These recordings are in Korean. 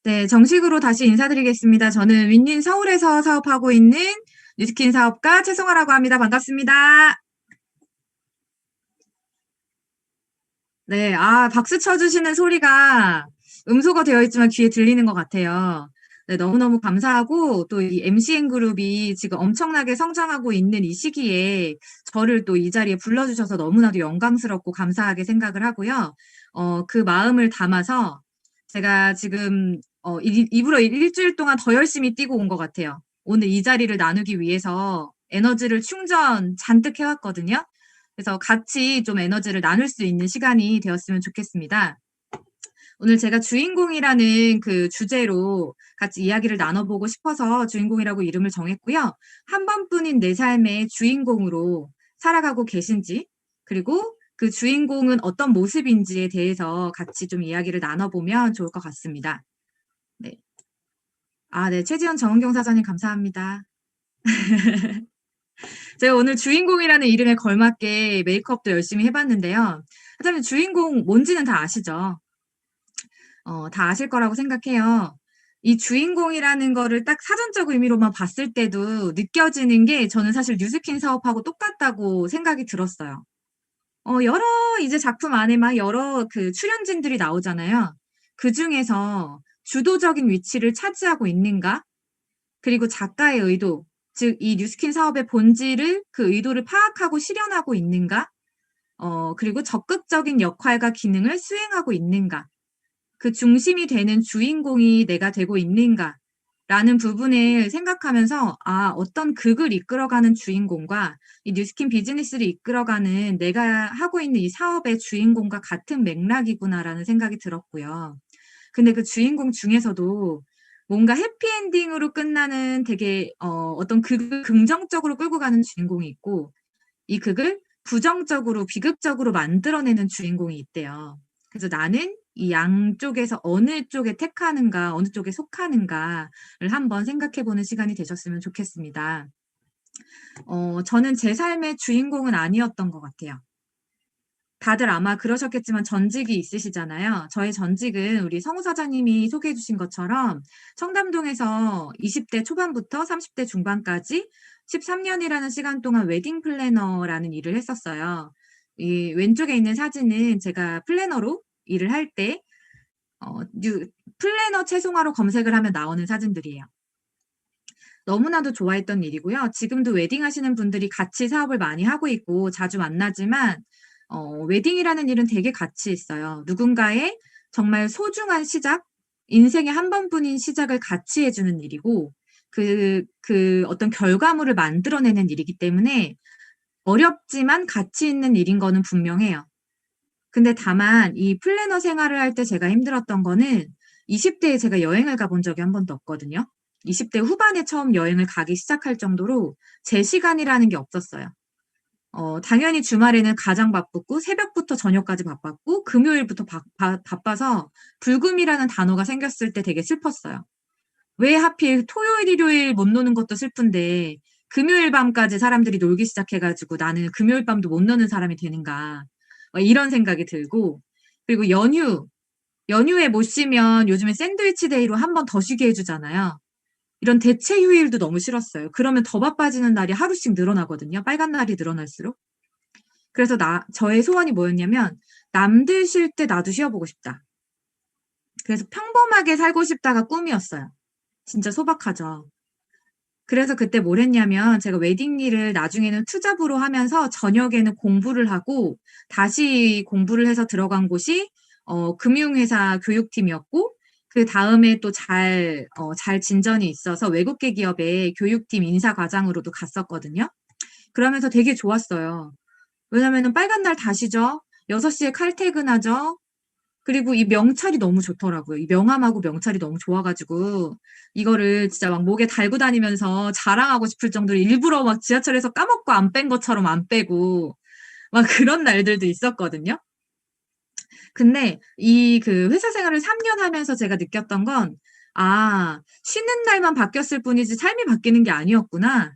네, 정식으로 다시 인사드리겠습니다. 저는 윈윈 서울에서 사업하고 있는 뉴스킨 사업가 최송아라고 합니다. 반갑습니다. 네, 박수 쳐주시는 소리가 음소거 되어 있지만 귀에 들리는 것 같아요. 네, 너무너무 감사하고 또 이 MCN 그룹이 지금 엄청나게 성장하고 있는 이 시기에 저를 또 이 자리에 불러주셔서 너무나도 영광스럽고 감사하게 생각을 하고요. 그 마음을 담아서 제가 지금 일부러 일주일 동안 더 열심히 뛰고 온 것 같아요. 오늘 이 자리를 나누기 위해서 에너지를 충전 잔뜩 해왔거든요. 그래서 같이 좀 에너지를 나눌 수 있는 시간이 되었으면 좋겠습니다. 오늘 제가 주인공이라는 그 주제로 같이 이야기를 나눠보고 싶어서 주인공이라고 이름을 정했고요. 한 번뿐인 내 삶의 주인공으로 살아가고 계신지, 그리고 그 주인공은 어떤 모습인지에 대해서 같이 좀 이야기를 나눠보면 좋을 것 같습니다. 네. 네. 최지연 정은경 사장님 감사합니다. 제가 오늘 주인공이라는 이름에 걸맞게 메이크업도 열심히 해봤는데요. 사장님 주인공 뭔지는 다 아시죠? 다 아실 거라고 생각해요. 이 주인공이라는 거를 딱 사전적 의미로만 봤을 때도 느껴지는 게 저는 사실 뉴스킨 사업하고 똑같다고 생각이 들었어요. 여러 이제 작품 안에 막 여러 그 출연진들이 나오잖아요. 그중에서 주도적인 위치를 차지하고 있는가? 그리고 작가의 의도, 즉 이 뉴스킨 사업의 본질을 그 의도를 파악하고 실현하고 있는가? 그리고 적극적인 역할과 기능을 수행하고 있는가? 그 중심이 되는 주인공이 내가 되고 있는가라는 부분을 생각하면서 어떤 극을 이끌어가는 주인공과 이 뉴스킨 비즈니스를 이끌어가는 내가 하고 있는 이 사업의 주인공과 같은 맥락이구나라는 생각이 들었고요. 근데 그 주인공 중에서도 뭔가 해피엔딩으로 끝나는 되게 어떤 극을 긍정적으로 끌고 가는 주인공이 있고 이 극을 부정적으로 비극적으로 만들어내는 주인공이 있대요. 그래서 나는 이 양쪽에서 어느 쪽에 택하는가, 어느 쪽에 속하는가를 한번 생각해 보는 시간이 되셨으면 좋겠습니다. 저는 제 삶의 주인공은 아니었던 것 같아요. 다들 아마 그러셨겠지만 전직이 있으시잖아요. 저의 전직은 우리 성우 사장님이 소개해 주신 것처럼 청담동에서 20대 초반부터 30대 중반까지 13년이라는 시간 동안 웨딩 플래너라는 일을 했었어요. 이 왼쪽에 있는 사진은 제가 플래너로 일을 할 때 플래너 최송화로 검색을 하면 나오는 사진들이에요. 너무나도 좋아했던 일이고요. 지금도 웨딩 하시는 분들이 같이 사업을 많이 하고 있고 자주 만나지만 웨딩이라는 일은 되게 가치 있어요. 누군가의 정말 소중한 시작, 인생의 한 번뿐인 시작을 같이 해 주는 일이고 그 어떤 결과물을 만들어내는 일이기 때문에 어렵지만 가치 있는 일인 거는 분명해요. 근데 다만 이 플래너 생활을 할 때 제가 힘들었던 거는 20 대에 제가 여행을 가본 적이 한 번도 없거든요. 20대 후반에 처음 여행을 가기 시작할 정도로 제 시간이라는 게 없었어요. 당연히 주말에는 가장 바쁘고 새벽부터 저녁까지 바빴고 금요일부터 바빠서 불금이라는 단어가 생겼을 때 되게 슬펐어요. 왜 하필 토요일, 일요일 못 노는 것도 슬픈데 금요일 밤까지 사람들이 놀기 시작해 가지고 '나는 금요일 밤도 못 노는 사람이 되는가.' 막 이런 생각이 들고, 그리고 연휴에 못 쉬면 요즘에 샌드위치 데이로 한 번 더 쉬게 해 주잖아요. 이런 대체 휴일도 너무 싫었어요. 그러면 더 바빠지는 날이 하루씩 늘어나거든요, 빨간 날이 늘어날수록. 그래서 저의 소원이 뭐였냐면 '남들 쉴 때 나도 쉬어 보고 싶다.' 그래서 평범하게 살고 싶다가 꿈이었어요. 진짜 소박하죠. 그래서 그때 뭘 했냐면 제가 웨딩 일을 나중에는 투잡으로 하면서 저녁에는 공부를 하고 다시 공부를 해서 들어간 곳이 금융회사 교육팀이었고, 그다음에 또 잘 진전이 있어서 외국계 기업의 교육팀 인사과장으로도 갔었거든요. 그러면서 되게 좋았어요. 왜냐면은 빨간 날 다 쉬죠. 6 시에 칼퇴근하죠. 그리고 이 명찰이 너무 좋더라고요. 이 명함하고 명찰이 너무 좋아 가지고 이거를 진짜 막 목에 달고 다니면서 자랑하고 싶을 정도로 일부러 막 지하철에서 까먹고 안 뺀 것처럼 안 빼고 막 그런 날들도 있었거든요. 근데 이 그 회사 생활을 3년 하면서 제가 느꼈던 건 '쉬는 날만 바뀌었을 뿐이지 삶이 바뀌는 게 아니었구나.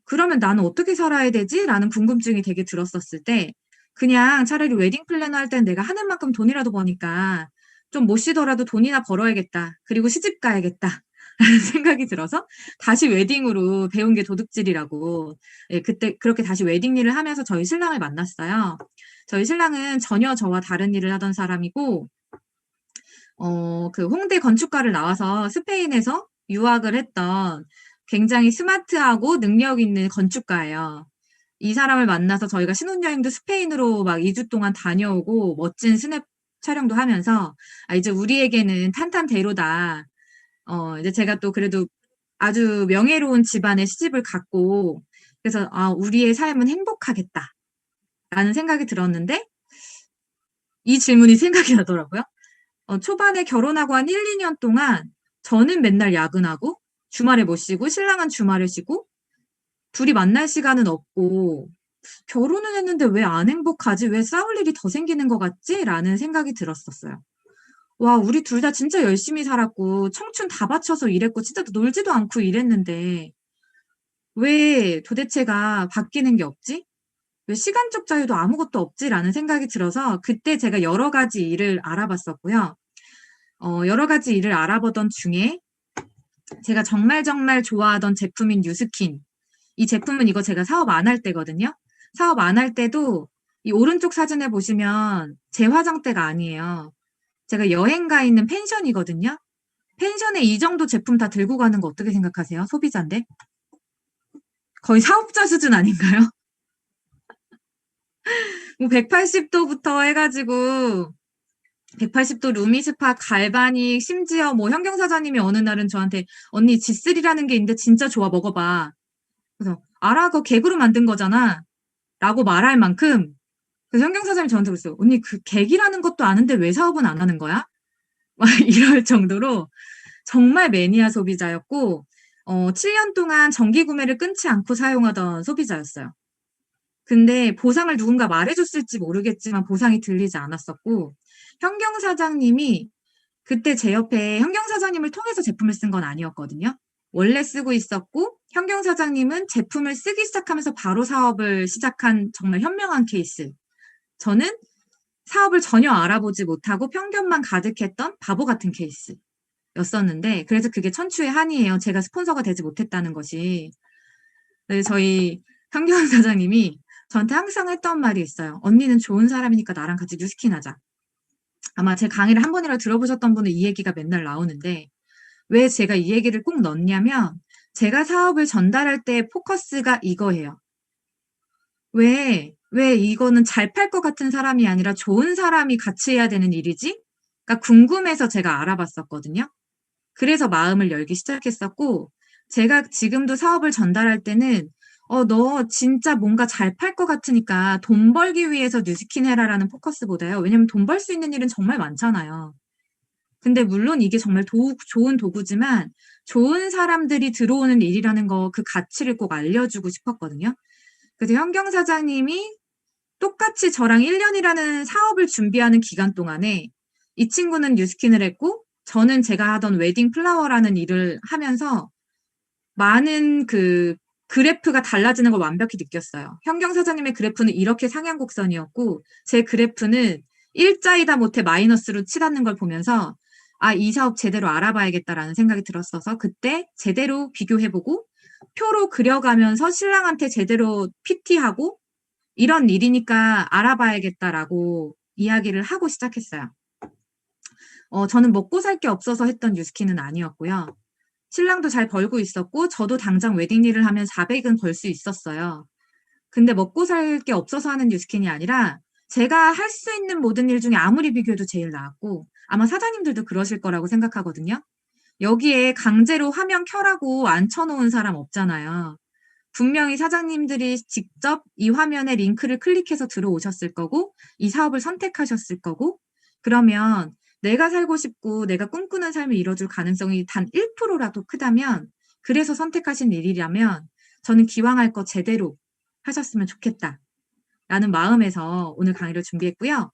그러면 나는 어떻게 살아야 되지?'라는 궁금증이 되게 들었었을 때 그냥 차라리 웨딩 플래너 할 때는 내가 하는 만큼 돈이라도 버니까 좀 못 쉬더라도 돈이나 벌어야겠다. 그리고 시집 가야겠다. 라는 생각이 들어서 다시 웨딩으로 배운 게 도둑질이라고. 예, 그때 그렇게 다시 웨딩 일을 하면서 저희 신랑을 만났어요. 저희 신랑은 전혀 저와 다른 일을 하던 사람이고, 그 홍대 건축과를 나와서 스페인에서 유학을 했던 굉장히 스마트하고 능력 있는 건축가예요. 이 사람을 만나서 저희가 신혼여행도 스페인으로 막 2주 동안 다녀오고 멋진 스냅 촬영도 하면서 이제 우리에게는 탄탄대로다. 이제 제가 또 그래도 아주 명예로운 집안에 시집을 갔고, 그래서 우리의 삶은 행복하겠다라는 생각이 들었는데, 이 질문이 생각이 나더라고요. 초반에 결혼하고 한 1, 2년 동안 저는 맨날 야근하고 주말에 못 쉬고 신랑은 주말에 쉬고 둘이 만날 시간은 없고 결혼은 했는데 왜 안 행복하지? 왜 싸울 일이 더 생기는 것 같지? 라는 생각이 들었었어요. 와, 우리 둘 다 진짜 열심히 살았고 청춘 다 바쳐서 일했고 진짜 놀지도 않고 이랬는데 왜 도대체가 바뀌는 게 없지? 왜 시간적 자유도 아무것도 없지라는 생각이 들어서 그때 제가 여러 가지 일을 알아봤었고요. 여러 가지 일을 알아보던 중에 제가 정말 정말 좋아하던 제품인 뉴스킨. 이 제품은 이거 제가 사업 안 할 때거든요. 사업 안 할 때도 이 오른쪽 사진에 보시면 제 화장대가 아니에요. 제가 여행 가 있는 펜션이거든요. 펜션에 이 정도 제품 다 들고 가는 거 어떻게 생각하세요? 소비자인데? 거의 사업자 수준 아닌가요? 뭐 180도부터 해가지고 180도 루미스파, 갈바닉, 심지어 뭐 현경 사장님이 어느 날은 저한테 언니 G3라는 게 있는데 진짜 좋아 먹어봐. 그래서 알아 그거 객으로 만든 거잖아. 라고 말할 만큼 그래서 현경 사장님이 저한테 그랬어요. 언니 그 객이라는 것도 아는데 왜 사업은 안 하는 거야? 막 이럴 정도로 정말 매니아 소비자였고 7년 동안 정기 구매를 끊지 않고 사용하던 소비자였어요. 근데 보상을 누군가 말해줬을지 모르겠지만 보상이 들리지 않았었고 현경 사장님이 그때 제 옆에 현경 사장님을 통해서 제품을 쓴 건 아니었거든요. 원래 쓰고 있었고 현경 사장님은 제품을 쓰기 시작하면서 바로 사업을 시작한 정말 현명한 케이스. 저는 사업을 전혀 알아보지 못하고 편견만 가득했던 바보 같은 케이스였었는데 그래서 그게 천추의 한이에요. 제가 스폰서가 되지 못했다는 것이. 네, 저희 현경 사장님이 저한테 항상 했던 말이 있어요. 언니는 좋은 사람이니까 나랑 같이 뉴스킨 하자. 아마 제 강의를 한 번이라도 들어보셨던 분은 이 얘기가 맨날 나오는데 왜 제가 이 얘기를 꼭 넣냐면 제가 사업을 전달할 때 포커스가 이거예요. 왜 이거는 잘 팔 것 같은 사람이 아니라 좋은 사람이 같이 해야 되는 일이지? 그러니까 궁금해서 제가 알아봤었거든요. 그래서 마음을 열기 시작했었고 제가 지금도 사업을 전달할 때는 너 진짜 뭔가 잘 팔 것 같으니까 돈 벌기 위해서 뉴스킨 해라라는 포커스보다요. 왜냐면 돈 벌 수 있는 일은 정말 많잖아요. 근데 물론 이게 정말 좋은 도구지만 좋은 사람들이 들어오는 일이라는 거 그 가치를 꼭 알려주고 싶었거든요. 그래서 현경 사장님이 똑같이 저랑 1년이라는 사업을 준비하는 기간 동안에 이 친구는 뉴스킨을 했고 저는 제가 하던 웨딩 플라워라는 일을 하면서 많은 그 그래프가 달라지는 걸 완벽히 느꼈어요. 현경 사장님의 그래프는 이렇게 상향 곡선이었고 제 그래프는 일자이다 못해 마이너스로 치닫는 걸 보면서 이 사업 제대로 알아봐야겠다라는 생각이 들었어서 그때 제대로 비교해보고 표로 그려가면서 신랑한테 제대로 PT하고 이런 일이니까 알아봐야겠다라고 이야기를 하고 시작했어요. 저는 먹고 살 게 없어서 했던 뉴스킨은 아니었고요. 신랑도 잘 벌고 있었고 저도 당장 웨딩 일을 하면 400은 벌 수 있었어요. 근데 먹고 살 게 없어서 하는 뉴스킨이 아니라 제가 할 수 있는 모든 일 중에 아무리 비교해도 제일 나았고 아마 사장님들도 그러실 거라고 생각하거든요. 여기에 강제로 화면 켜라고 앉혀놓은 사람 없잖아요. 분명히 사장님들이 직접 이 화면에 링크를 클릭해서 들어오셨을 거고 이 사업을 선택하셨을 거고 그러면 내가 살고 싶고 내가 꿈꾸는 삶을 이뤄줄 가능성이 단 1%라도 크다면 그래서 선택하신 일이라면 저는 기왕 할 거 제대로 하셨으면 좋겠다라는 마음에서 오늘 강의를 준비했고요.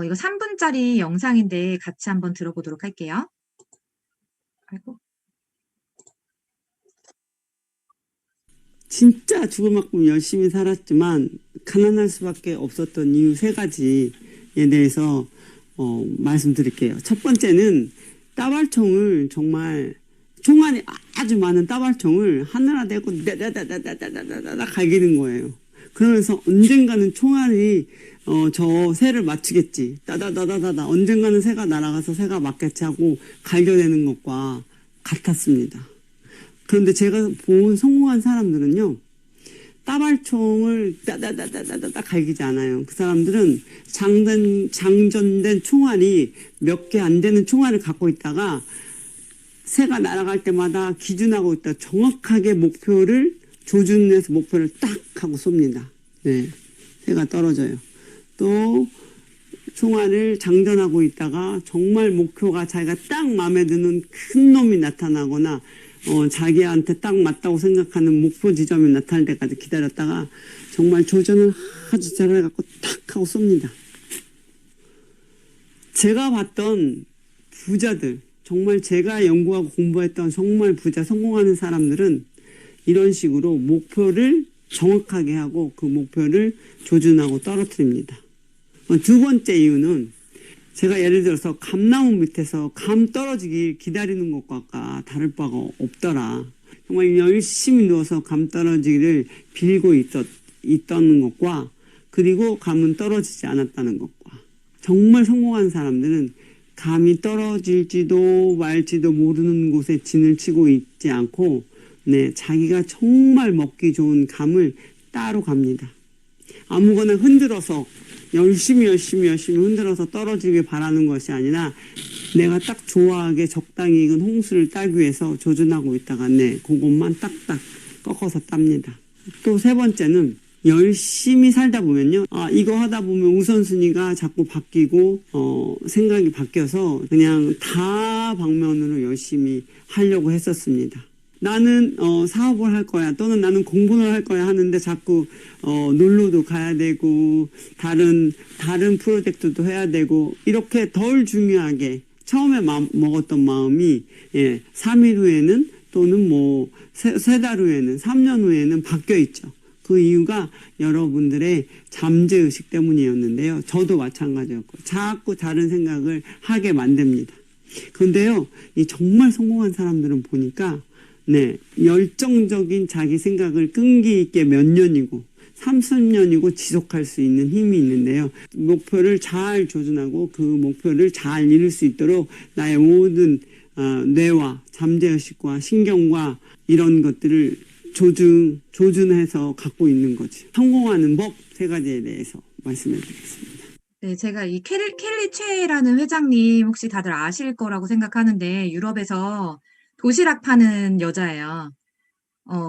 이거 3분짜리 영상인데 같이 한번 들어보도록 할게요. 아이고. 진짜 죽을 만큼 열심히 살았지만 가난할 수밖에 없었던 이유 3가지에 대해서 말씀드릴게요. 첫 번째는 따발총을 정말 총알이 아주 많은 따발총을 하늘에 대고 다다다다다다다다 갈기는 거예요. 그러면서 언젠가는 총알이 저 새를 맞추겠지. 따다다다다다 언젠가는 새가 날아가서 새가 맞겠지 하고 갈겨내는 것과 같았습니다. 그런데 제가 본 성공한 사람들은요. 따발총을 따다다다다다 갈기지 않아요. 그 사람들은 장전된 총알이 몇 개 안 되는 총알을 갖고 있다가 새가 날아갈 때마다 기준하고 있다. 정확하게 목표를 조준해서 목표를 딱 하고 쏩니다. 네, 새가 떨어져요. 또 총알을 장전하고 있다가 정말 목표가 자기가 딱 마음에 드는 큰 놈이 나타나거나 자기한테 딱 맞다고 생각하는 목표 지점이 나타날 때까지 기다렸다가 정말 조준을 아주 잘해갖고 딱 하고 쏩니다. 제가 봤던 부자들, 정말 제가 연구하고 공부했던 정말 부자 성공하는 사람들은 이런 식으로 목표를 정확하게 하고 그 목표를 조준하고 떨어뜨립니다. 두 번째 이유는 제가 예를 들어서 감나무 밑에서 감 떨어지길 기다리는 것과 다를 바가 없더라. 정말 열심히 누워서 감 떨어지기를 빌고 있던 것과 그리고 감은 떨어지지 않았다는 것과 정말 성공한 사람들은 감이 떨어질지도 말지도 모르는 곳에 진을 치고 있지 않고 자기가 정말 먹기 좋은 감을 따로 갑니다. 아무거나 흔들어서 열심히 흔들어서 떨어지길 바라는 것이 아니라 내가 딱 좋아하게 적당히 익은 홍수를 따기 위해서 조준하고 있다가 그것만 딱딱 꺾어서 땁니다. 또 세 번째는 열심히 살다 보면요. 이거 하다 보면 우선순위가 자꾸 바뀌고 생각이 바뀌어서 그냥 다 방면으로 열심히 하려고 했었습니다. 나는 사업을 할 거야 또는 나는 공부를 할 거야 하는데 자꾸 놀러도 가야 되고 다른 프로젝트도 해야 되고 이렇게 덜 중요하게 처음에 먹었던 마음이 3일 후에는 또는 뭐 3달 후에는 3년 후에는 바뀌어 있죠. 그 이유가 여러분들의 잠재의식 때문이었는데요. 저도 마찬가지였고 자꾸 다른 생각을 하게 만듭니다. 그런데요. 이 정말 성공한 사람들은 보니까 열정적인 자기 생각을 끈기 있게 몇 년이고 30년이고 지속할 수 있는 힘이 있는데요. 목표를 잘 조준하고 그 목표를 잘 이룰 수 있도록 나의 모든 뇌와 잠재의식과 신경과 이런 것들을 조준해서 갖고 있는 거지. 성공하는 법 3가지에 대해서 말씀해 드리겠습니다. 네, 제가 이 켈리 최라는 회장님 혹시 다들 아실 거라고 생각하는데 유럽에서 도시락 파는 여자예요.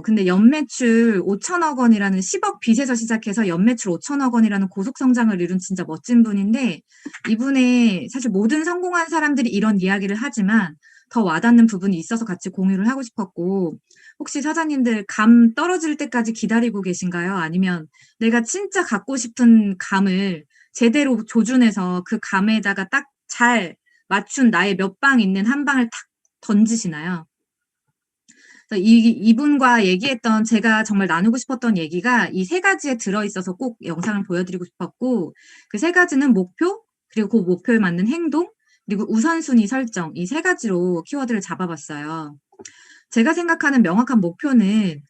근데 연매출 5천억 원이라는 10억 빚에서 시작해서 연매출 5천억 원이라는 고속 성장을 이룬 진짜 멋진 분인데 이분의 사실 모든 성공한 사람들이 이런 이야기를 하지만 더 와닿는 부분이 있어서 같이 공유를 하고 싶었고 혹시 사장님들 감 떨어질 때까지 기다리고 계신가요? 아니면 내가 진짜 갖고 싶은 감을 제대로 조준해서 그 감에다가 딱 잘 맞춘 나의 몇 방 있는 한 방을 탁 던지시나요? 이분과 얘기했던 제가 정말 나누고 싶었던 얘기가 이 3가지에 들어있어서 꼭 영상을 보여드리고 싶었고 그 3가지는 목표, 그리고 그 목표에 맞는 행동, 그리고 우선순위 설정 이 3가지로 키워드를 잡아봤어요. 제가 생각하는 명확한 목표는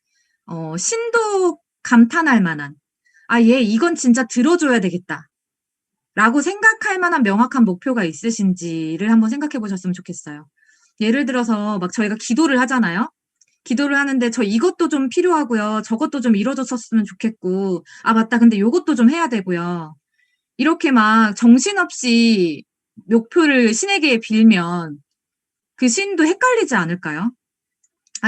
신도 감탄할 만한 얘 이건 진짜 들어줘야 되겠다 라고 생각할 만한 명확한 목표가 있으신지를 한번 생각해 보셨으면 좋겠어요. 예를 들어서 막 저희가 기도를 하잖아요. 기도를 하는데 저 이것도 좀 필요하고요. 저것도 좀 이루어졌었으면 좋겠고 맞다. 근데 요것도 좀 해야 되고요. 이렇게 막 정신없이 목표를 신에게 빌면 그 신도 헷갈리지 않을까요?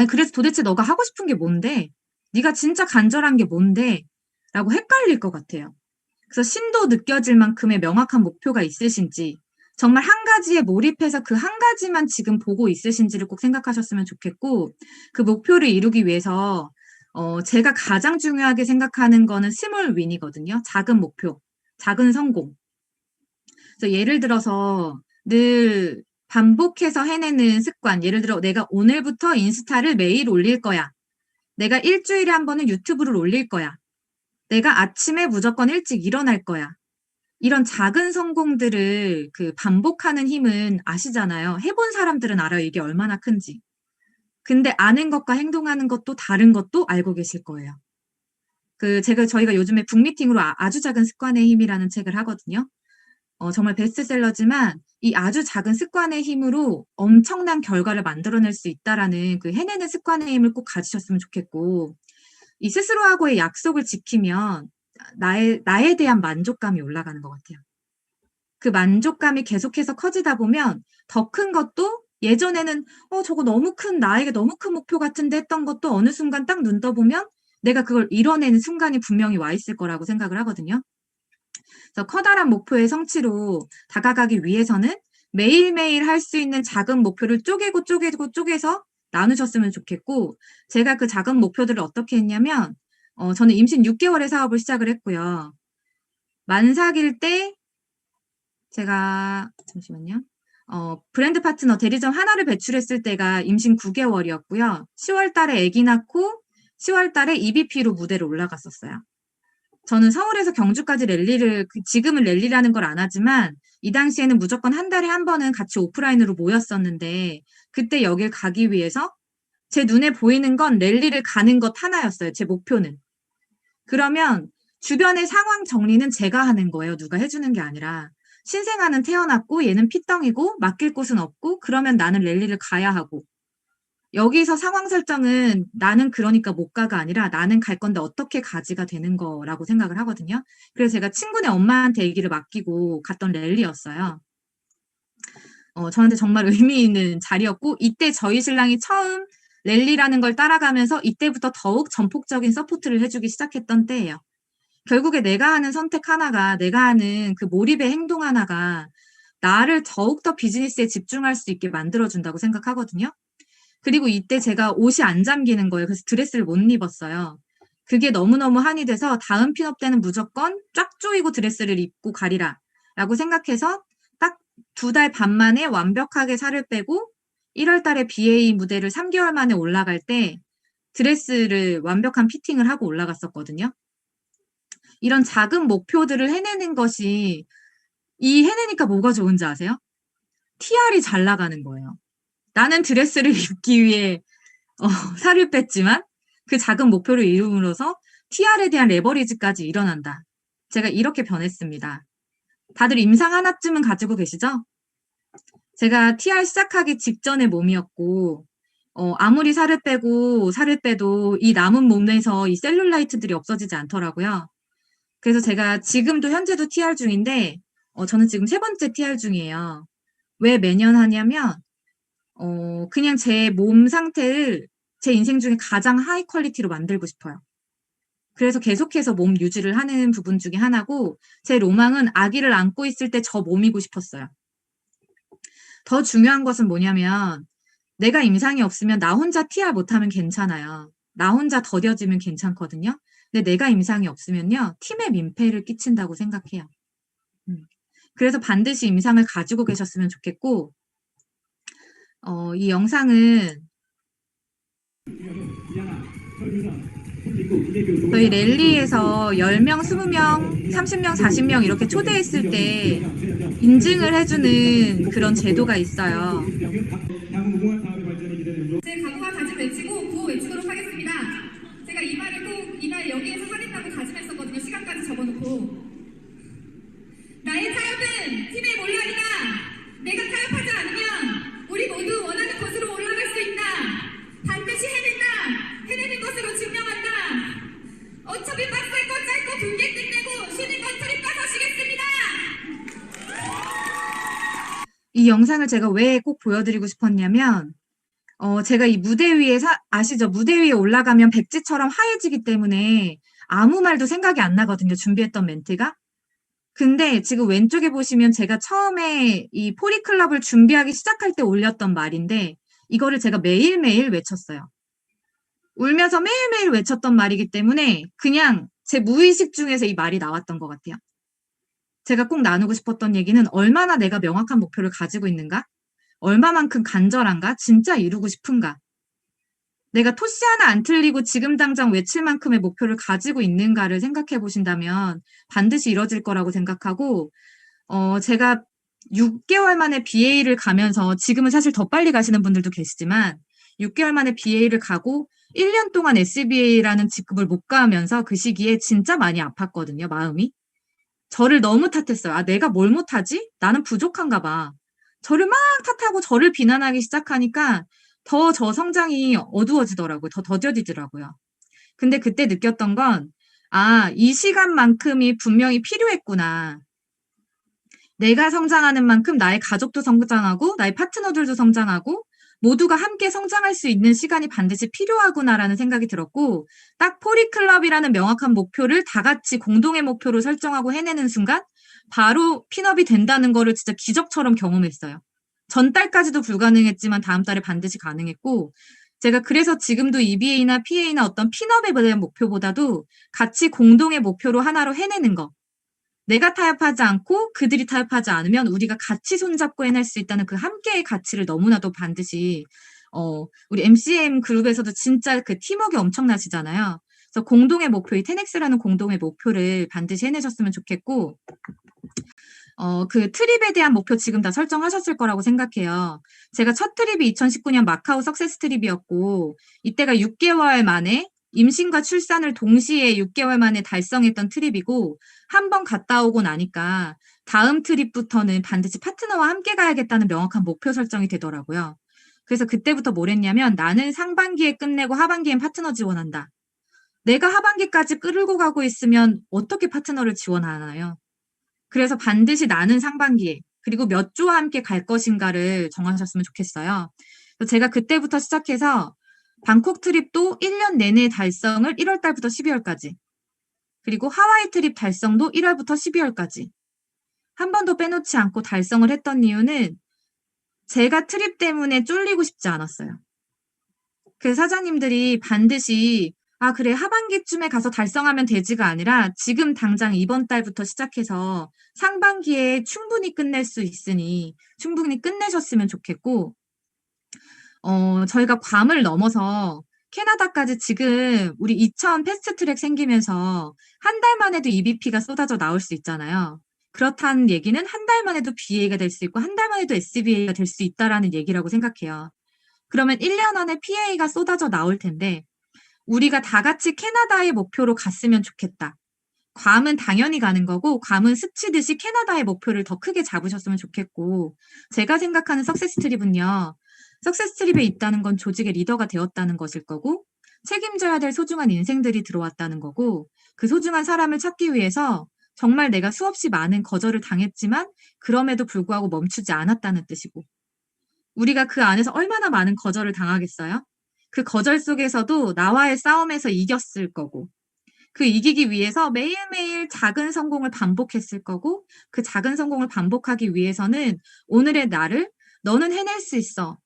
그래서 도대체 너가 하고 싶은 게 뭔데? 네가 진짜 간절한 게 뭔데? 라고 헷갈릴 것 같아요. 그래서 신도 느껴질 만큼의 명확한 목표가 있으신지 정말 한 가지에 몰입해서 그 한 가지만 지금 보고 있으신지를 꼭 생각하셨으면 좋겠고 그 목표를 이루기 위해서 제가 가장 중요하게 생각하는 거는 스몰 윈이거든요. 작은 목표, 작은 성공. 그래서 예를 들어서 늘 반복해서 해내는 습관. 예를 들어 내가 오늘부터 인스타를 매일 올릴 거야. 내가 일주일에 한 번은 유튜브를 올릴 거야. 내가 아침에 무조건 일찍 일어날 거야. 이런 작은 성공들을 그 반복하는 힘은 아시잖아요. 해본 사람들은 알아요. 이게 얼마나 큰지. 근데 아는 것과 행동하는 것도 다른 것도 알고 계실 거예요. 저희가 요즘에 북미팅으로 아주 작은 습관의 힘이라는 책을 하거든요. 정말 베스트셀러지만 이 아주 작은 습관의 힘으로 엄청난 결과를 만들어낼 수 있다라는 그 해내는 습관의 힘을 꼭 가지셨으면 좋겠고, 이 스스로하고의 약속을 지키면 나에 대한 만족감이 올라가는 것 같아요. 그 만족감이 계속해서 커지다 보면 더 큰 것도 예전에는 저거 너무 큰 나에게 너무 큰 목표 같은데 했던 것도 어느 순간 딱 눈 떠보면 내가 그걸 이뤄내는 순간이 분명히 와 있을 거라고 생각을 하거든요. 그래서 커다란 목표의 성취로 다가가기 위해서는 매일매일 할 수 있는 작은 목표를 쪼개서 나누셨으면 좋겠고, 제가 그 작은 목표들을 어떻게 했냐면 저는 임신 6개월에 사업을 시작을 했고요. 만삭일 때 제가 잠시만요. 브랜드 파트너 대리점 하나를 배출했을 때가 임신 9개월이었고요. 10월 달에 아기 낳고 10월 달에 EBP로 무대를 올라갔었어요. 저는 서울에서 경주까지 지금은 랠리라는 걸 안 하지만 이 당시에는 무조건 한 달에 한 번은 같이 오프라인으로 모였었는데, 그때 여길 가기 위해서 제 눈에 보이는 건 랠리를 가는 것 하나였어요. 제 목표는. 그러면 주변의 상황 정리는 제가 하는 거예요. 누가 해주는 게 아니라. 신생아는 태어났고 얘는 피덩이고 맡길 곳은 없고 그러면 나는 랠리를 가야 하고, 여기서 상황 설정은 나는 그러니까 못 가가 아니라 나는 갈 건데 어떻게 가지가 되는 거라고 생각을 하거든요. 그래서 제가 친구네 엄마한테 얘기를 맡기고 갔던 랠리였어요. 저한테 정말 의미 있는 자리였고, 이때 저희 신랑이 처음 랠리라는 걸 따라가면서 이때부터 더욱 전폭적인 서포트를 해주기 시작했던 때예요. 결국에 내가 하는 선택 하나가, 내가 하는 그 몰입의 행동 하나가 나를 더욱더 비즈니스에 집중할 수 있게 만들어준다고 생각하거든요. 그리고 이때 제가 옷이 안 잠기는 거예요. 그래서 드레스를 못 입었어요. 그게 너무너무 한이 돼서 다음 핀업 때는 무조건 쫙 조이고 드레스를 입고 가리라 라고 생각해서 딱 2달 반 만에 완벽하게 살을 빼고 1월 달에 BA 무대를 3개월 만에 올라갈 때 드레스를 완벽한 피팅을 하고 올라갔었거든요. 이런 작은 목표들을 해내는 것이, 해내니까 뭐가 좋은지 아세요? TR이 잘 나가는 거예요. 나는 드레스를 입기 위해 살을 뺐지만 그 작은 목표를 이룸으로써 TR에 대한 레버리지까지 일어난다. 제가 이렇게 변했습니다. 다들 임상 하나쯤은 가지고 계시죠? 제가 TR 시작하기 직전의 몸이었고, 아무리 살을 빼도 이 남은 몸에서 이 셀룰라이트들이 없어지지 않더라고요. 그래서 제가 지금도 현재도 TR 중인데, 저는 지금 3번째 TR 중이에요. 왜 매년 하냐면, 그냥 제 몸 상태를 제 인생 중에 가장 하이 퀄리티로 만들고 싶어요. 그래서 계속해서 몸 유지를 하는 부분 중에 하나고, 제 로망은 아기를 안고 있을 때 저 몸이고 싶었어요. 더 중요한 것은 뭐냐면, 내가 임상이 없으면 나 혼자 TR 못하면 괜찮아요. 나 혼자 더뎌지면 괜찮거든요. 근데 내가 임상이 없으면요, 팀에 민폐를 끼친다고 생각해요. 그래서 반드시 임상을 가지고 계셨으면 좋겠고, 이 영상은 저희 랠리에서 10명, 20명, 30명, 40명 이렇게 초대했을 때 인증을 해주는 그런 제도가 있어요. 제 각오와 다짐 외치고 구호 외치도록 하겠습니다. 제가 이 말을 꼭 이 말 여기에서 하겠다고 다짐했었거든요. 시간까지 적어놓고. 나의 타협은 팀의 몰락이다. 내가 타협하지 않으면 우리 모두 원하는 곳으로 올라갈 수 있다. 반드시 해낸다. 해내는 것으로 증명한다. 어차피 빡셀 거 짧고 굵게 끝내고 쉬는 건 트립 가서 쉬겠습니다. 이 영상을 제가 왜 꼭 보여드리고 싶었냐면, 제가 이 무대 위에 아시죠? 무대 위에 올라가면 백지처럼 하얘지기 때문에 아무 말도 생각이 안 나거든요. 준비했던 멘트가. 근데 지금 왼쪽에 보시면 제가 처음에 이 포리클럽을 준비하기 시작할 때 올렸던 말인데, 이거를 제가 매일매일 외쳤어요. 울면서 매일매일 외쳤던 말이기 때문에 그냥 제 무의식 중에서 이 말이 나왔던 것 같아요. 제가 꼭 나누고 싶었던 얘기는 얼마나 내가 명확한 목표를 가지고 있는가? 얼마만큼 간절한가? 진짜 이루고 싶은가? 내가 토씨 하나 안 틀리고 지금 당장 외칠 만큼의 목표를 가지고 있는가를 생각해 보신다면 반드시 이뤄질 거라고 생각하고, 제가 6개월 만에 BA를 가면서 지금은 사실 더 빨리 가시는 분들도 계시지만 6개월 만에 BA를 가고 1년 동안 SBA라는 직급을 못 가면서 그 시기에 진짜 많이 아팠거든요, 마음이. 저를 너무 탓했어요. '아 내가 뭘 못하지? 나는 부족한가 봐.' 저를 막 탓하고 저를 비난하기 시작하니까 더 저 성장이 어두워지더라고요. 더 더뎌지더라고요. 근데 그때 느꼈던 건 '아 이 시간만큼이 분명히 필요했구나. 내가 성장하는 만큼 나의 가족도 성장하고 나의 파트너들도 성장하고 모두가 함께 성장할 수 있는 시간이 반드시 필요하구나.'라는 생각이 들었고, 딱 포리클럽이라는 명확한 목표를 다 같이 공동의 목표로 설정하고 해내는 순간 바로 핀업이 된다는 거를 진짜 기적처럼 경험했어요. 전달까지도 불가능했지만 다음 달에 반드시 가능했고, 제가 그래서 지금도 EBA나 PA나 어떤 핀업에 대한 목표보다도 같이 공동의 목표로 하나로 해내는 거. 내가 타협하지 않고 그들이 타협하지 않으면 우리가 같이 손잡고 해낼 수 있다는 그 함께의 가치를 너무나도 반드시, 우리 MCM 그룹에서도 진짜 그 팀워크가 엄청나시잖아요. 그래서 공동의 목표, 이 10X라는 공동의 목표를 반드시 해내셨으면 좋겠고, 그 트립에 대한 목표 지금 다 설정하셨을 거라고 생각해요. 제가 첫 트립이 2019년 마카오 석세스 트립이었고, 이때가 6개월 만에 임신과 출산을 동시에 6개월 만에 달성했던 트립이고, 한 번 갔다 오고 나니까 다음 트립부터는 반드시 파트너와 함께 가야겠다는 명확한 목표 설정이 되더라고요. 그래서 그때부터 뭘 했냐면 '나는 상반기에 끝내고 하반기엔 파트너 지원한다.' 내가 하반기까지 끌고 가고 있으면 어떻게 파트너를 지원하나요? 그래서 반드시 나는 상반기에 그리고 몇 조와 함께 갈 것인가를 정하셨으면 좋겠어요. 그래서 제가 그때부터 시작해서 방콕 트립도 1년 내내 달성을 1월 달부터 12월까지, 그리고 하와이 트립 달성도 1월부터 12월까지 한 번도 빼놓지 않고 달성을 했던 이유는 제가 트립 때문에 쫄리고 싶지 않았어요. 그래서 사장님들이 반드시 '아 그래 하반기쯤에 가서 달성하면 되지.'가 아니라 지금 당장 이번 달부터 시작해서 상반기에 충분히 끝낼 수 있으니 충분히 끝내셨으면 좋겠고, 저희가 괌을 넘어서 캐나다까지 지금 우리 이천 패스트트랙 생기면서 한 달만 해도 EBP가 쏟아져 나올 수 있잖아요. 그렇다는 얘기는 한 달만 해도 BA가 될 수 있고 한 달만 해도 SBA가 될 수 있다라는 얘기라고 생각해요. 그러면 1년 안에 PA가 쏟아져 나올 텐데 우리가 다 같이 캐나다의 목표로 갔으면 좋겠다. 괌은 당연히 가는 거고 괌은 스치듯이 캐나다의 목표를 더 크게 잡으셨으면 좋겠고, 제가 생각하는 석세스 트립은요. 석세스 트립에 있다는 건 조직의 리더가 되었다는 것일 거고 책임져야 될 소중한 인생들이 들어왔다는 거고, 그 소중한 사람을 찾기 위해서 정말 내가 수없이 많은 거절을 당했지만 그럼에도 불구하고 멈추지 않았다는 뜻이고, 우리가 그 안에서 얼마나 많은 거절을 당하겠어요? 그 거절 속에서도 나와의 싸움에서 이겼을 거고, 그 이기기 위해서 매일매일 작은 성공을 반복했을 거고, 그 작은 성공을 반복하기 위해서는 오늘의 나를 '너는 해낼 수 있어.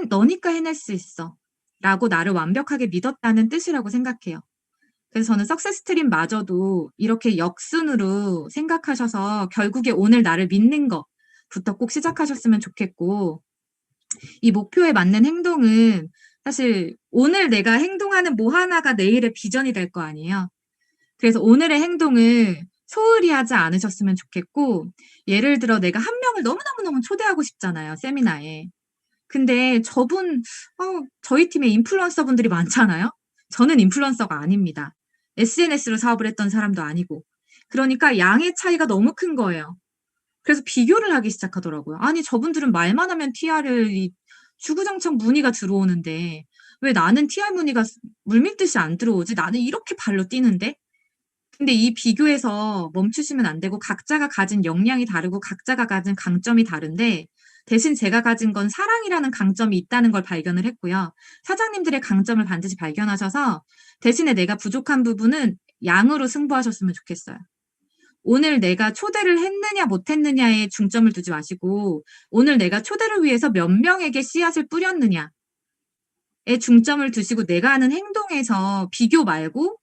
너니까 해낼 수 있어.' 라고 나를 완벽하게 믿었다는 뜻이라고 생각해요. 그래서 저는 석세스 트립마저도 이렇게 역순으로 생각하셔서 결국에 오늘 나를 믿는 것부터 꼭 시작하셨으면 좋겠고, 이 목표에 맞는 행동은 사실 오늘 내가 행동하는 뭐 하나가 내일의 비전이 될 거 아니에요. 그래서 오늘의 행동을 소홀히 하지 않으셨으면 좋겠고, 예를 들어 내가 한 명을 너무너무너무 초대하고 싶잖아요, 세미나에. 근데 저희 팀에 인플루언서 분들이 많잖아요. 저는 인플루언서가 아닙니다. SNS로 사업을 했던 사람도 아니고. 그러니까 양의 차이가 너무 큰 거예요. 그래서 비교를 하기 시작하더라고요. 아니 저분들은 말만 하면 TR이 주구장창 문의가 들어오는데 왜 나는 TR 문의가 물밀듯이 안 들어오지? 나는 이렇게 발로 뛰는데? 근데 이 비교에서 멈추시면 안 되고, 각자가 가진 역량이 다르고 각자가 가진 강점이 다른데 대신 제가 가진 건 사랑이라는 강점이 있다는 걸 발견을 했고요. 사장님들의 강점을 반드시 발견하셔서 대신에 내가 부족한 부분은 양으로 승부하셨으면 좋겠어요. 오늘 내가 초대를 했느냐 못 했느냐에 중점을 두지 마시고 오늘 내가 초대를 위해서 몇 명에게 씨앗을 뿌렸느냐에 중점을 두시고 내가 하는 행동에서 비교 말고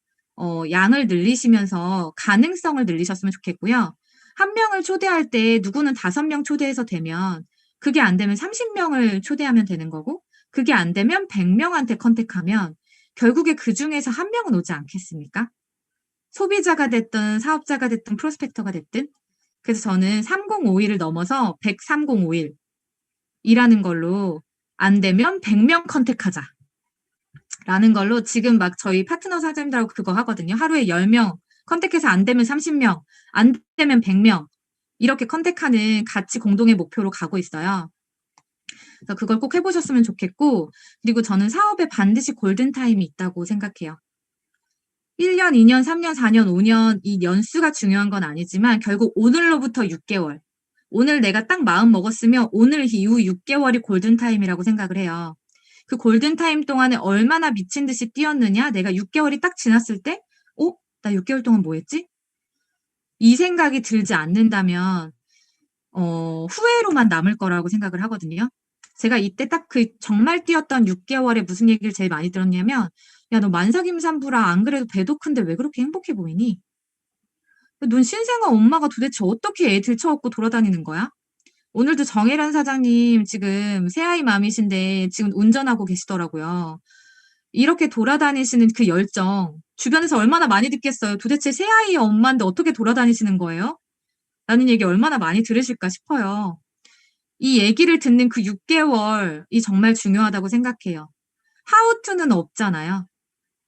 양을 늘리시면서 가능성을 늘리셨으면 좋겠고요. 한 명을 초대할 때 누구는 5명 초대해서 되면 그게 안 되면 30명을 초대하면 되는 거고, 그게 안 되면 100명한테 컨택하면 결국에 그중에서 1명은 오지 않겠습니까? 소비자가 됐든 사업자가 됐든 프로스펙터가 됐든. 그래서 저는 3051을 넘어서 13051 이라는 걸로 안 되면 100명 컨택하자. 라는 걸로 지금 막 저희 파트너 사장님들하고 그거 하거든요. 하루에 10명, 컨택해서 안 되면 30명, 안 되면 100명. 이렇게 컨택하는 같이 공동의 목표로 가고 있어요. 그래서 그걸 꼭 해보셨으면 좋겠고, 그리고 저는 사업에 반드시 골든타임이 있다고 생각해요. 1년, 2년, 3년, 4년, 5년 이 연수가 중요한 건 아니지만 결국 오늘로부터 6개월. 오늘 내가 딱 마음 먹었으면 오늘 이후 6개월이 골든타임이라고 생각을 해요. 그 골든타임 동안에 얼마나 미친 듯이 뛰었느냐? 내가 6개월이 딱 지났을 때, 나 6개월 동안 뭐 했지? 이 생각이 들지 않는다면, 후회로만 남을 거라고 생각을 하거든요. 제가 이때 딱 그 정말 뛰었던 6개월에 무슨 얘기를 제일 많이 들었냐면, 야, 너 만삭임산부라 안 그래도 배도 큰데 왜 그렇게 행복해 보이니? 넌 신생아 엄마가 도대체 어떻게 애 들쳐업고 돌아다니는 거야? 오늘도 정혜란 사장님 지금 새아이 맘이신데 지금 운전하고 계시더라고요. 이렇게 돌아다니시는 그 열정, 주변에서 얼마나 많이 듣겠어요. 도대체 새아이 엄마인데 어떻게 돌아다니시는 거예요? 라는 얘기 얼마나 많이 들으실까 싶어요. 이 얘기를 듣는 그 6개월이 정말 중요하다고 생각해요. 하우투는 없잖아요.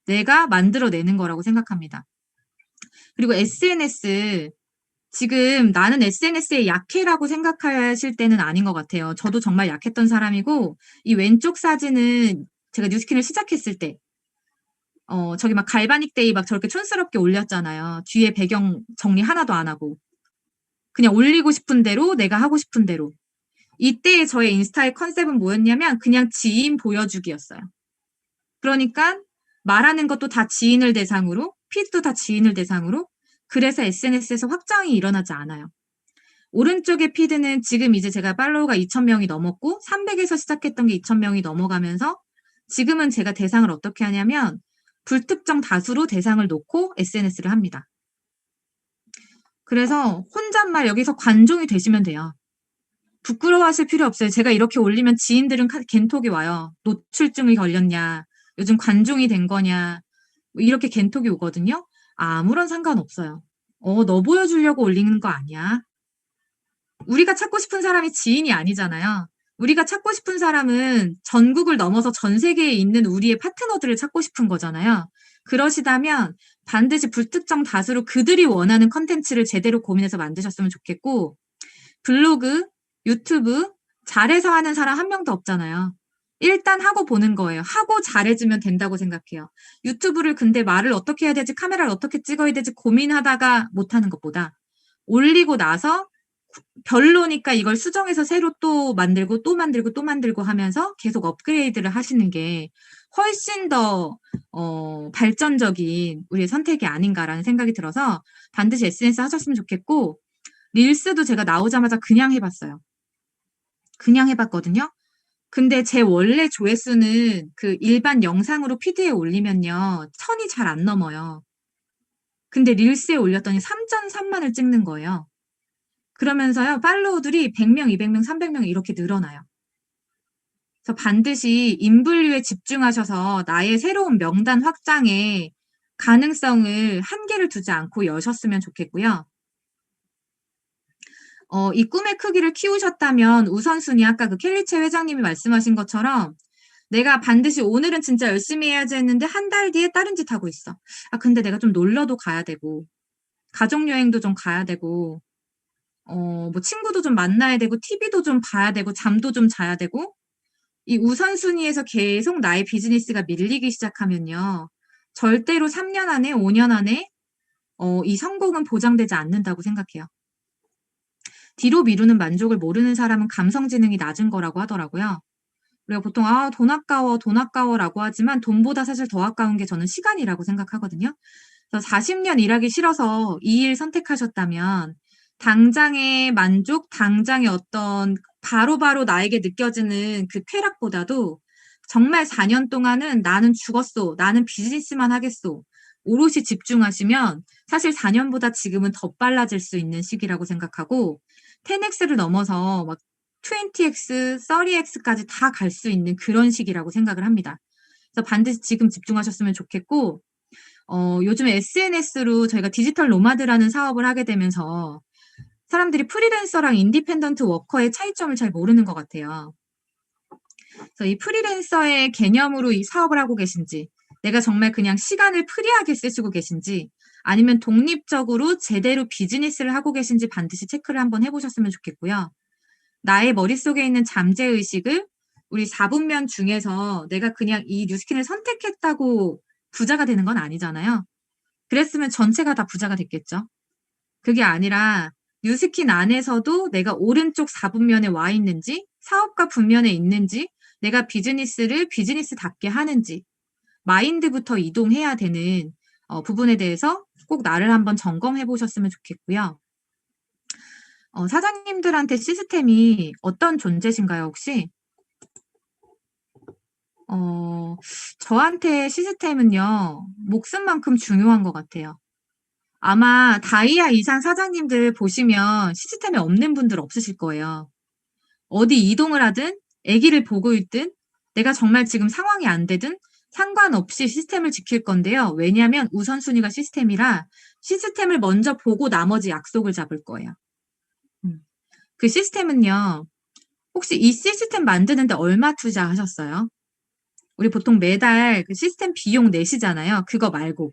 내가 만들어내는 거라고 생각합니다. 그리고 SNS, 지금 나는 SNS에 약해라고 생각하실 때는 아닌 것 같아요. 저도 정말 약했던 사람이고, 이 왼쪽 사진은 제가 뉴스킨을 시작했을 때, 저기 막 갈바닉 데이 막 저렇게 촌스럽게 올렸잖아요. 뒤에 배경 정리 하나도 안 하고. 그냥 올리고 싶은 대로, 내가 하고 싶은 대로. 이때의 저의 인스타의 컨셉은 뭐였냐면, 그냥 지인 보여주기였어요. 그러니까, 말하는 것도 다 지인을 대상으로, 피드도 다 지인을 대상으로, 그래서 SNS에서 확장이 일어나지 않아요. 오른쪽의 피드는 지금 이제 제가 팔로우가 2,000명이 넘었고 300에서 시작했던 게 2,000명이 넘어가면서 지금은 제가 대상을 어떻게 하냐면 불특정 다수로 대상을 놓고 SNS를 합니다. 그래서 혼잣말 여기서 관종이 되시면 돼요. 부끄러워하실 필요 없어요. 제가 이렇게 올리면 지인들은 겐톡이 와요. 노출증이 걸렸냐, 요즘 관종이 된 거냐, 뭐 이렇게 겐톡이 오거든요. 아무런 상관없어요. 너 보여주려고 올리는 거 아니야. 우리가 찾고 싶은 사람이 지인이 아니잖아요. 우리가 찾고 싶은 사람은 전국을 넘어서 전 세계에 있는 우리의 파트너들을 찾고 싶은 거잖아요. 그러시다면 반드시 불특정 다수로 그들이 원하는 컨텐츠를 제대로 고민해서 만드셨으면 좋겠고, 블로그, 유튜브 잘해서 하는 사람 한 명도 없잖아요. 일단 하고 보는 거예요. 하고 잘해주면 된다고 생각해요. 유튜브를 근데 말을 어떻게 해야 되지, 카메라를 어떻게 찍어야 되지 고민하다가 못하는 것보다 올리고 나서 별로니까 이걸 수정해서 새로 또 만들고 또 만들고 또 만들고 하면서 계속 업그레이드를 하시는 게 훨씬 더 발전적인 우리의 선택이 아닌가라는 생각이 들어서 반드시 SNS 하셨으면 좋겠고, 릴스도 제가 나오자마자 그냥 해봤어요. 그냥 해봤거든요. 근데 제 원래 조회수는 그 일반 영상으로 피드에 올리면요 1000이 잘 안 넘어요. 근데 릴스에 올렸더니 3.3만을 찍는 거예요. 그러면서요 팔로우들이 100명, 200명, 300명 이렇게 늘어나요. 그래서 반드시 인분류에 집중하셔서 나의 새로운 명단 확장에 가능성을 한계를 두지 않고 여셨으면 좋겠고요. 이 꿈의 크기를 키우셨다면 우선순위 아까 그 켈리체 회장님이 말씀하신 것처럼 내가 반드시 오늘은 진짜 열심히 해야지 했는데 한 달 뒤에 다른 짓 하고 있어. 근데 내가 좀 놀러도 가야 되고 가족여행도 좀 가야 되고 뭐 친구도 좀 만나야 되고 TV도 좀 봐야 되고 잠도 좀 자야 되고, 이 우선순위에서 계속 나의 비즈니스가 밀리기 시작하면요. 절대로 3년 안에 5년 안에 이 성공은 보장되지 않는다고 생각해요. 뒤로 미루는 만족을 모르는 사람은 감성지능이 낮은 거라고 하더라고요. 우리가 보통 돈 아까워, 돈 아까워라고 하지만 돈보다 사실 더 아까운 게 저는 시간이라고 생각하거든요. 그래서 40년 일하기 싫어서 이 일 선택하셨다면 당장의 만족, 당장의 어떤 바로바로 나에게 느껴지는 그 쾌락보다도 정말 4년 동안은 나는 죽었어, 나는 비즈니스만 하겠어, 오롯이 집중하시면 사실 4년보다 지금은 더 빨라질 수 있는 시기라고 생각하고, 10X를 넘어서 막 20X, 30X까지 다 갈 수 있는 그런 시기라고 생각을 합니다. 그래서 반드시 지금 집중하셨으면 좋겠고, 요즘에 SNS로 저희가 디지털 노마드라는 사업을 하게 되면서 사람들이 프리랜서랑 인디펜던트 워커의 차이점을 잘 모르는 것 같아요. 그래서 이 프리랜서의 개념으로 이 사업을 하고 계신지, 내가 정말 그냥 시간을 프리하게 쓰시고 계신지, 아니면 독립적으로 제대로 비즈니스를 하고 계신지 반드시 체크를 한번 해보셨으면 좋겠고요. 나의 머릿속에 있는 잠재의식을 우리 4분면 중에서 내가 그냥 이 뉴스킨을 선택했다고 부자가 되는 건 아니잖아요. 그랬으면 전체가 다 부자가 됐겠죠. 그게 아니라 뉴스킨 안에서도 내가 오른쪽 4분면에 와 있는지, 사업가 분면에 있는지, 내가 비즈니스를 비즈니스답게 하는지, 마인드부터 이동해야 되는 부분에 대해서 꼭 나를 한번 점검해 보셨으면 좋겠고요. 사장님들한테 시스템이 어떤 존재신가요, 혹시? 저한테 시스템은요, 목숨만큼 중요한 것 같아요. 아마 다이아 이상 사장님들 보시면 시스템에 없는 분들 없으실 거예요. 어디 이동을 하든, 아기를 보고 있든, 내가 정말 지금 상황이 안 되든 상관없이 시스템을 지킬 건데요. 왜냐하면 우선순위가 시스템이라 시스템을 먼저 보고 나머지 약속을 잡을 거예요. 그 시스템은요, 혹시 이 시스템 만드는데 얼마 투자하셨어요? 우리 보통 매달 그 시스템 비용 내시잖아요. 그거 말고.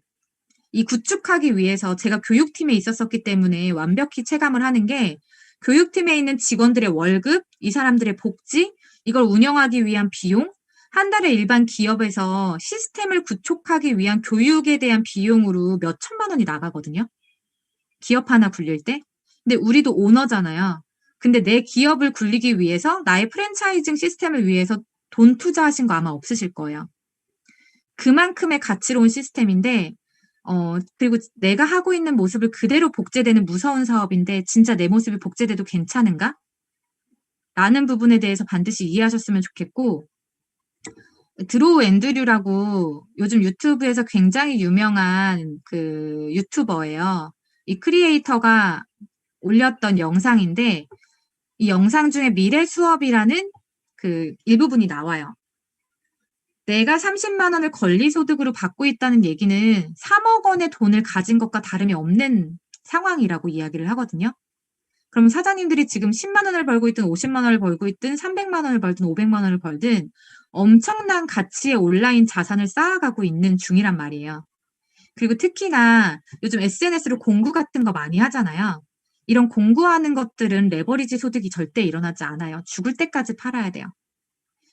이 구축하기 위해서 제가 교육팀에 있었었기 때문에 완벽히 체감을 하는 게 교육팀에 있는 직원들의 월급, 이 사람들의 복지, 이걸 운영하기 위한 비용, 한 달에 일반 기업에서 시스템을 구축하기 위한 교육에 대한 비용으로 몇 천만 원이 나가거든요. 기업 하나 굴릴 때. 근데 우리도 오너잖아요. 근데 내 기업을 굴리기 위해서 나의 프랜차이징 시스템을 위해서 돈 투자하신 거 아마 없으실 거예요. 그만큼의 가치로운 시스템인데 그리고 내가 하고 있는 모습을 그대로 복제되는 무서운 사업인데 진짜 내 모습이 복제돼도 괜찮은가? 라는 부분에 대해서 반드시 이해하셨으면 좋겠고, 드로우 앤드류라고 요즘 유튜브에서 굉장히 유명한 그 유튜버예요. 이 크리에이터가 올렸던 영상인데 이 영상 중에 미래 수업이라는 그 일부분이 나와요. 내가 30만 원을 권리소득으로 받고 있다는 얘기는 3억 원의 돈을 가진 것과 다름이 없는 상황이라고 이야기를 하거든요. 그럼 사장님들이 지금 10만 원을 벌고 있든 50만 원을 벌고 있든 300만 원을 벌든 500만 원을 벌든 엄청난 가치의 온라인 자산을 쌓아가고 있는 중이란 말이에요. 그리고 특히나 요즘 SNS로 공구 같은 거 많이 하잖아요. 이런 공구하는 것들은 레버리지 소득이 절대 일어나지 않아요. 죽을 때까지 팔아야 돼요.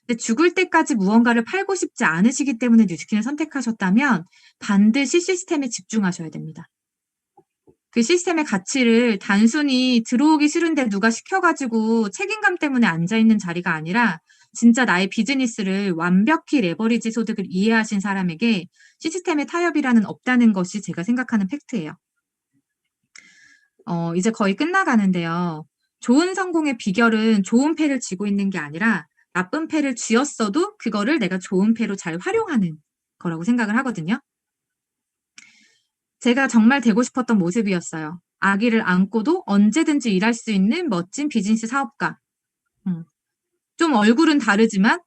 근데 죽을 때까지 무언가를 팔고 싶지 않으시기 때문에 뉴스킨을 선택하셨다면 반드시 시스템에 집중하셔야 됩니다. 그 시스템의 가치를 단순히 들어오기 싫은데 누가 시켜가지고 책임감 때문에 앉아있는 자리가 아니라 진짜 나의 비즈니스를 완벽히 레버리지 소득을 이해하신 사람에게 시스템의 타협이라는 없다는 것이 제가 생각하는 팩트예요. 이제 거의 끝나가는데요. 좋은 성공의 비결은 좋은 패를 쥐고 있는 게 아니라 나쁜 패를 쥐었어도 그거를 내가 좋은 패로 잘 활용하는 거라고 생각을 하거든요. 제가 정말 되고 싶었던 모습이었어요. 아기를 안고도 언제든지 일할 수 있는 멋진 비즈니스 사업가. 좀 얼굴은 다르지만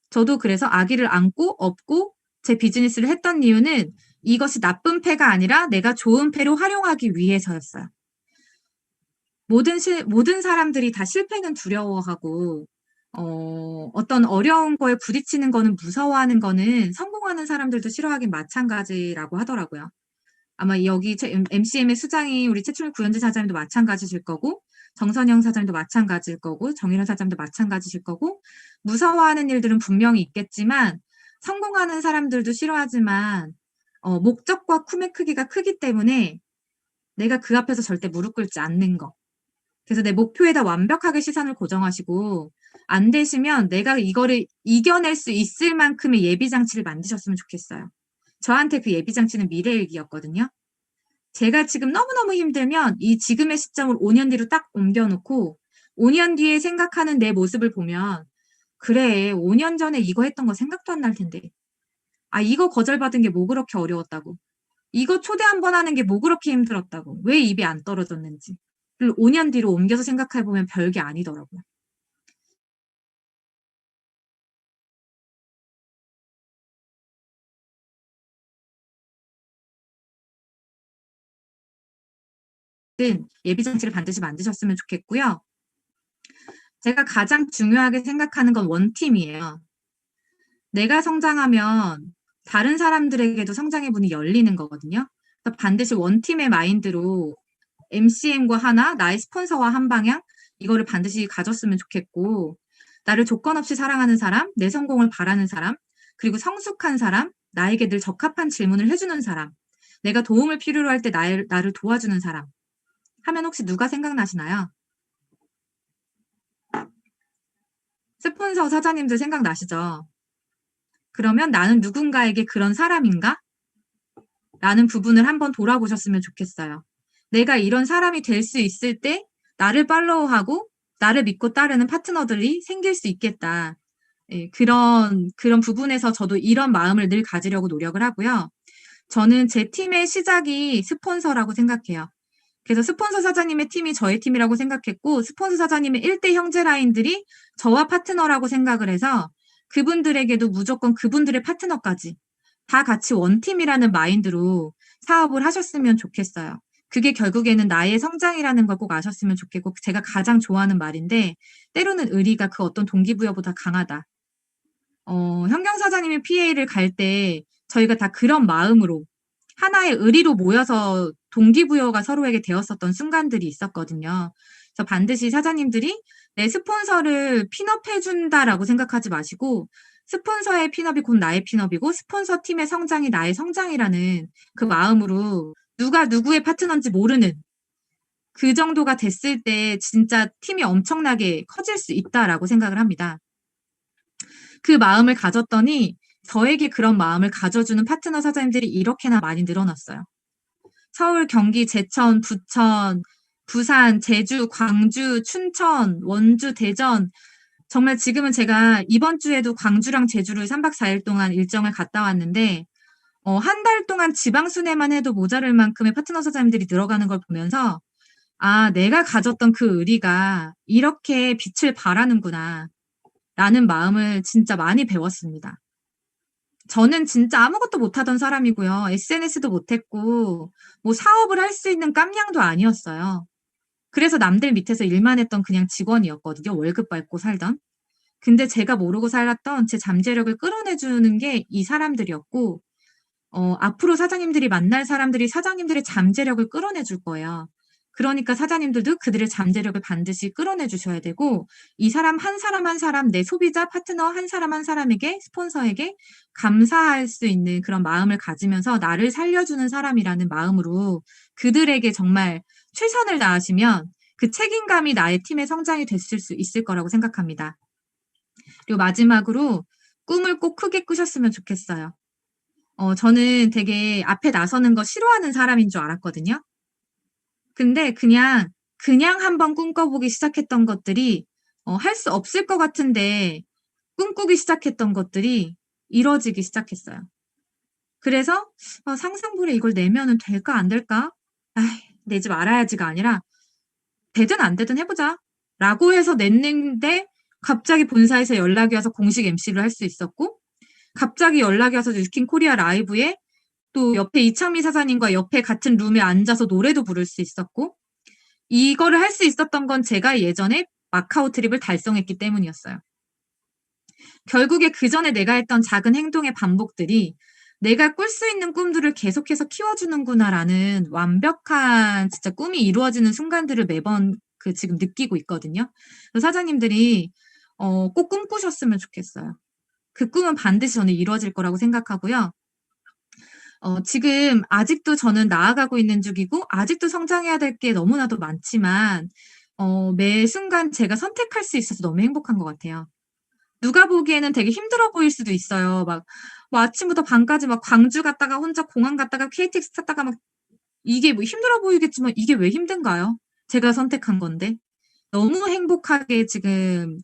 저도 그래서 아기를 안고 업고 제 비즈니스를 했던 이유는 이것이 나쁜 패가 아니라 내가 좋은 패로 활용하기 위해서였어요. 모든 사람들이 다 실패는 두려워하고 어떤 어려운 거에 부딪히는 거는 무서워하는 거는 성공하는 사람들도 싫어하긴 마찬가지라고 하더라고요. 아마 여기 MCM의 수장이 우리 최충일 구현재 사장님도 마찬가지실 거고 정선영 사장님도 마찬가지일 거고 정일원 사장님도 마찬가지실 거고 무서워하는 일들은 분명히 있겠지만 성공하는 사람들도 싫어하지만 목적과 꿈의 크기가 크기 때문에 내가 그 앞에서 절대 무릎 꿇지 않는 거. 그래서 내 목표에다 완벽하게 시선을 고정하시고 안 되시면 내가 이거를 이겨낼 수 있을 만큼의 예비장치를 만드셨으면 좋겠어요. 저한테 그 예비장치는 미래일기였거든요. 제가 지금 너무너무 힘들면 이 지금의 시점을 5년 뒤로 딱 옮겨놓고 5년 뒤에 생각하는 내 모습을 보면 그래 5년 전에 이거 했던 거 생각도 안 날 텐데 아 이거 거절받은 게 뭐 그렇게 어려웠다고 이거 초대 한번 하는 게 뭐 그렇게 힘들었다고 왜 입이 안 떨어졌는지 5년 뒤로 옮겨서 생각해보면 별게 아니더라고요. 어쨌든 예비 장치를 반드시 만드셨으면 좋겠고요. 제가 가장 중요하게 생각하는 건 원팀이에요. 내가 성장하면 다른 사람들에게도 성장의 문이 열리는 거거든요. 그래서 반드시 원팀의 마인드로 MCM과 하나, 나의 스폰서와 한 방향, 이거를 반드시 가졌으면 좋겠고, 나를 조건 없이 사랑하는 사람, 내 성공을 바라는 사람, 그리고 성숙한 사람, 나에게 늘 적합한 질문을 해주는 사람, 내가 도움을 필요로 할 때 나를 도와주는 사람 하면 혹시 누가 생각나시나요? 스폰서 사장님들 생각나시죠? 그러면 나는 누군가에게 그런 사람인가? 라는 부분을 한번 돌아보셨으면 좋겠어요. 내가 이런 사람이 될 수 있을 때 나를 팔로우하고 나를 믿고 따르는 파트너들이 생길 수 있겠다. 예, 그런 부분에서 저도 이런 마음을 늘 가지려고 노력을 하고요. 저는 제 팀의 시작이 스폰서라고 생각해요. 그래서 스폰서 사장님의 팀이 저의 팀이라고 생각했고, 스폰서 사장님의 1대 형제 라인들이 저와 파트너라고 생각을 해서 그분들에게도 무조건 그분들의 파트너까지 다 같이 원팀이라는 마인드로 사업을 하셨으면 좋겠어요. 그게 결국에는 나의 성장이라는 걸 꼭 아셨으면 좋겠고, 제가 가장 좋아하는 말인데, 때로는 의리가 그 어떤 동기부여보다 강하다. 현경 사장님이 PA를 갈 때 저희가 다 그런 마음으로 하나의 의리로 모여서 동기부여가 서로에게 되었었던 순간들이 있었거든요. 그래서 반드시 사장님들이 내 스폰서를 핀업해준다라고 생각하지 마시고, 스폰서의 핀업이 곧 나의 핀업이고, 스폰서 팀의 성장이 나의 성장이라는 그 마음으로 누가 누구의 파트너인지 모르는 그 정도가 됐을 때 진짜 팀이 엄청나게 커질 수 있다라고 생각을 합니다. 그 마음을 가졌더니 저에게 그런 마음을 가져주는 파트너 사장님들이 이렇게나 많이 늘어났어요. 서울, 경기, 제천, 부천, 부산, 제주, 광주, 춘천, 원주, 대전, 정말 지금은 제가 이번 주에도 광주랑 제주를 3박 4일 동안 일정을 갔다 왔는데, 한 달 동안 지방 순회만 해도 모자랄 만큼의 파트너 사장님들이 늘어가는 걸 보면서, 아, 내가 가졌던 그 의리가 이렇게 빛을 발하는구나 라는 마음을 진짜 많이 배웠습니다. 저는 진짜 아무것도 못하던 사람이고요. SNS도 못했고 뭐 사업을 할 수 있는 깜냥도 아니었어요. 그래서 남들 밑에서 일만 했던 그냥 직원이었거든요. 월급 받고 살던. 근데 제가 모르고 살았던 제 잠재력을 끌어내주는 게 이 사람들이었고, 앞으로 사장님들이 만날 사람들이 사장님들의 잠재력을 끌어내줄 거예요. 그러니까 사장님들도 그들의 잠재력을 반드시 끌어내 주셔야 되고, 이 사람 한 사람 한 사람, 내 소비자 파트너 한 사람 한 사람에게, 스폰서에게 감사할 수 있는 그런 마음을 가지면서 나를 살려주는 사람이라는 마음으로 그들에게 정말 최선을 다하시면 그 책임감이 나의 팀의 성장이 됐을 수 있을 거라고 생각합니다. 그리고 마지막으로 꿈을 꼭 크게 꾸셨으면 좋겠어요. 저는 되게 앞에 나서는 거 싫어하는 사람인 줄 알았거든요. 근데 그냥 한번 꿈꿔보기 시작했던 것들이 할 수 없을 것 같은데 꿈꾸기 시작했던 것들이 이뤄지기 시작했어요. 그래서 상상불에 이걸 내면은 될까 안 될까? 아이, 내지 말아야지가 아니라 되든 안 되든 해보자 라고 해서 냈는데 갑자기 본사에서 연락이 와서 공식 MC를 할 수 있었고, 갑자기 연락이 와서 뉴킨 코리아 라이브에 또 옆에 이창미 사장님과 옆에 같은 룸에 앉아서 노래도 부를 수 있었고, 이거를 할 수 있었던 건 제가 예전에 마카오 트립을 달성했기 때문이었어요. 결국에 그전에 내가 했던 작은 행동의 반복들이 내가 꿀 수 있는 꿈들을 계속해서 키워주는구나라는 완벽한 진짜 꿈이 이루어지는 순간들을 매번 지금 느끼고 있거든요. 사장님들이 꼭 꿈꾸셨으면 좋겠어요. 그 꿈은 반드시 저는 이루어질 거라고 생각하고요. 지금 아직도 저는 나아가고 있는 중이고 아직도 성장해야 될 게 너무나도 많지만 매 순간 제가 선택할 수 있어서 너무 행복한 것 같아요. 누가 보기에는 되게 힘들어 보일 수도 있어요. 막 아침부터 밤까지 막 광주 갔다가 혼자 공항 갔다가 KTX 탔다가 막 이게 뭐 힘들어 보이겠지만 이게 왜 힘든가요? 제가 선택한 건데. 너무 행복하게 지금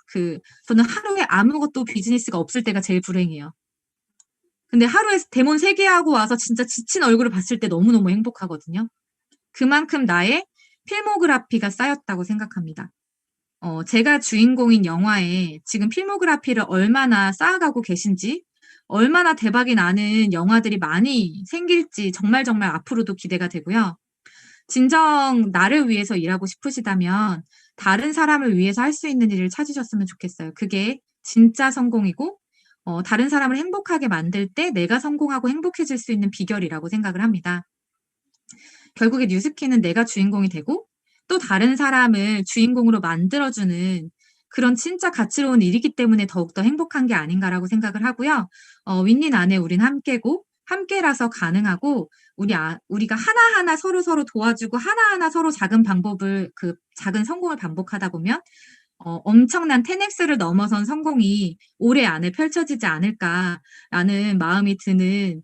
저는 하루에 아무것도 비즈니스가 없을 때가 제일 불행해요. 근데 하루에 데몬 3개 하고 와서 진짜 지친 얼굴을 봤을 때 너무너무 행복하거든요. 그만큼 나의 필모그래피가 쌓였다고 생각합니다. 제가 주인공인 영화에 지금 필모그래피를 얼마나 쌓아가고 계신지, 얼마나 대박이 나는 영화들이 많이 생길지 정말 앞으로도 기대가 되고요. 진정 나를 위해서 일하고 싶으시다면 다른 사람을 위해서 할 수 있는 일을 찾으셨으면 좋겠어요. 그게 진짜 성공이고 다른 사람을 행복하게 만들 때 내가 성공하고 행복해질 수 있는 비결이라고 생각을 합니다. 결국에 뉴스키는 내가 주인공이 되고 또 다른 사람을 주인공으로 만들어주는 그런 진짜 가치로운 일이기 때문에 더욱더 행복한 게 아닌가라고 생각을 하고요. 윈윈 안에 우린 함께고 함께라서 가능하고 우리가 하나하나 서로서로 도와주고 하나하나 서로 작은 방법을 작은 성공을 반복하다 보면 엄청난 10X를 넘어선 성공이 올해 안에 펼쳐지지 않을까라는 마음이 드는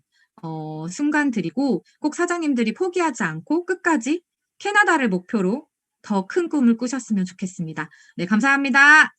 순간들이고 꼭 사장님들이 포기하지 않고 끝까지 캐나다를 목표로 더 큰 꿈을 꾸셨으면 좋겠습니다. 네, 감사합니다.